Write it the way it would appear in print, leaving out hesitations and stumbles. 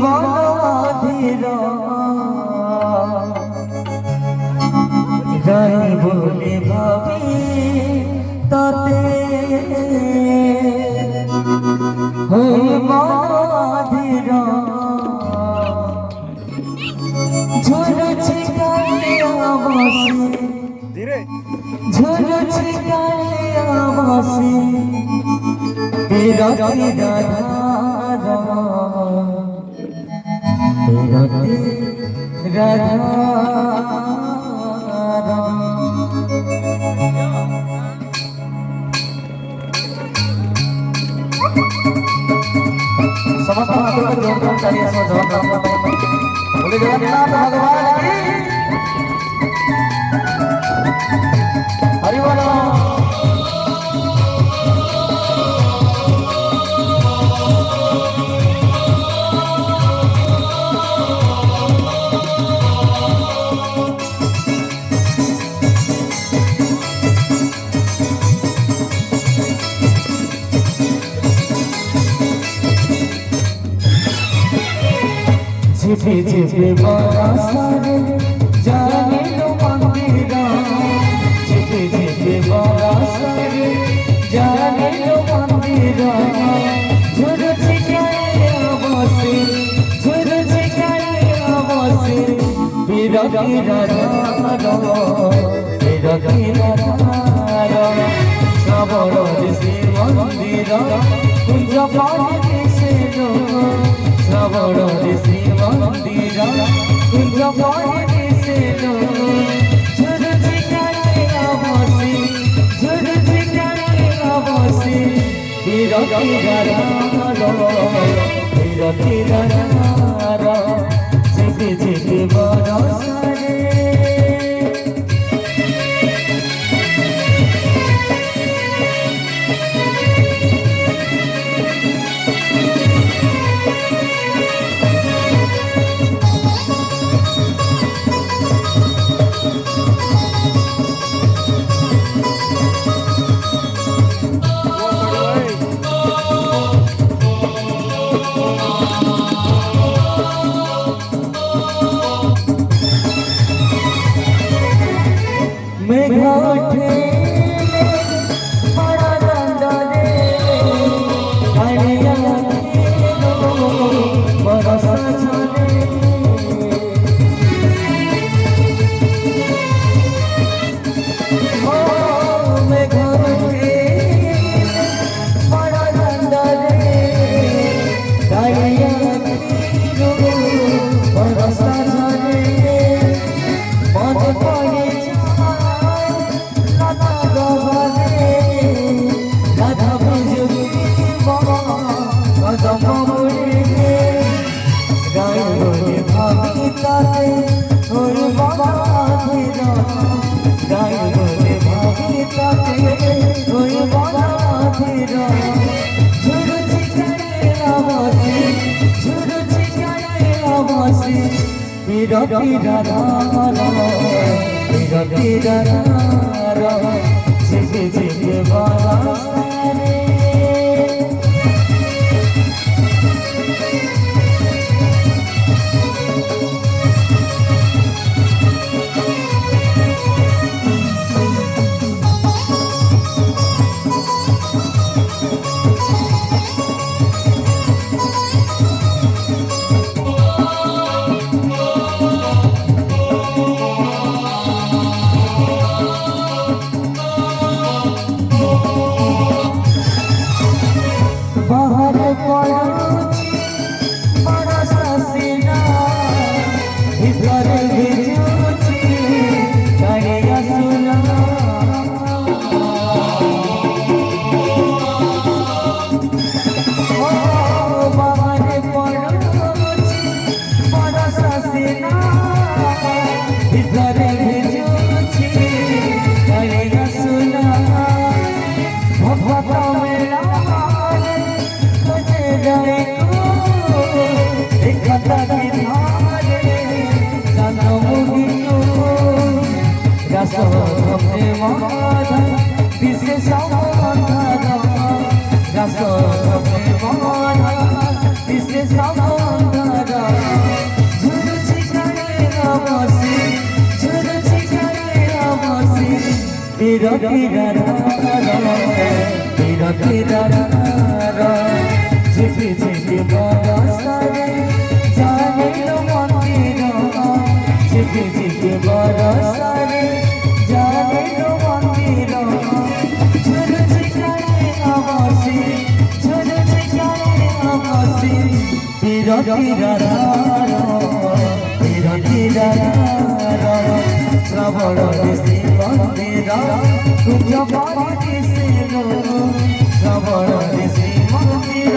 বনধীর রাই বলে ভাবি তাতে হই বনধীর ঝুলছে কালিয়া বসে ঝুলছে কালিয়া বসে বিরতি রাধা রাধা समस्त हाथों को जोड़कर चलिए सो जवाब बोले जगन्नाथ भगवान की हरि बोलो झिपे झिपे बरसारे जाने लो मंदिरा झिपे झिपे बरसारे जाने लो मंदिरा झुर छिकाए बसे झुर छिकाए बसे बिरती राधारो बिरती राधारो श्रावण ऋषि मंदिर कुंज पानी दिशे श्रावण ऋषि मंदिर कुंज पानी दिशे झुर छिकाए बसे झुर छिकाए बसे बिरती राधारो बिरती राधारो झिपे झिपे बरसारे मेघोठे बड़ा दंडने हरिया बरसा चले ओ मेघोठे बड़ा दंडने हरिया बरसा चले मत पड़े बिरती राधारो बिरती राधारो झिपे झिपे बरसारे बाहर पड़ुछि बरसा सिना भीतर भिजुछि कालिया सुना बाहर पड़ुछि बरसा सिना भीतर भिजुछि कालिया सुना भगवत मेरा जाए ঝিপি ঝিপি বরসারে জানিল মন্দির ঝিপি ঝিপি বরসারে জানিল মন্দির ঝুলছে গায়ে আবাসে ঝুলছে গায়ে আবাসে বিরতির ধার বিরতির ধার শ্রবণ দিশে মন্দির কুঞ্জ পানি দিশে শ্রবণ দিশে মন্দির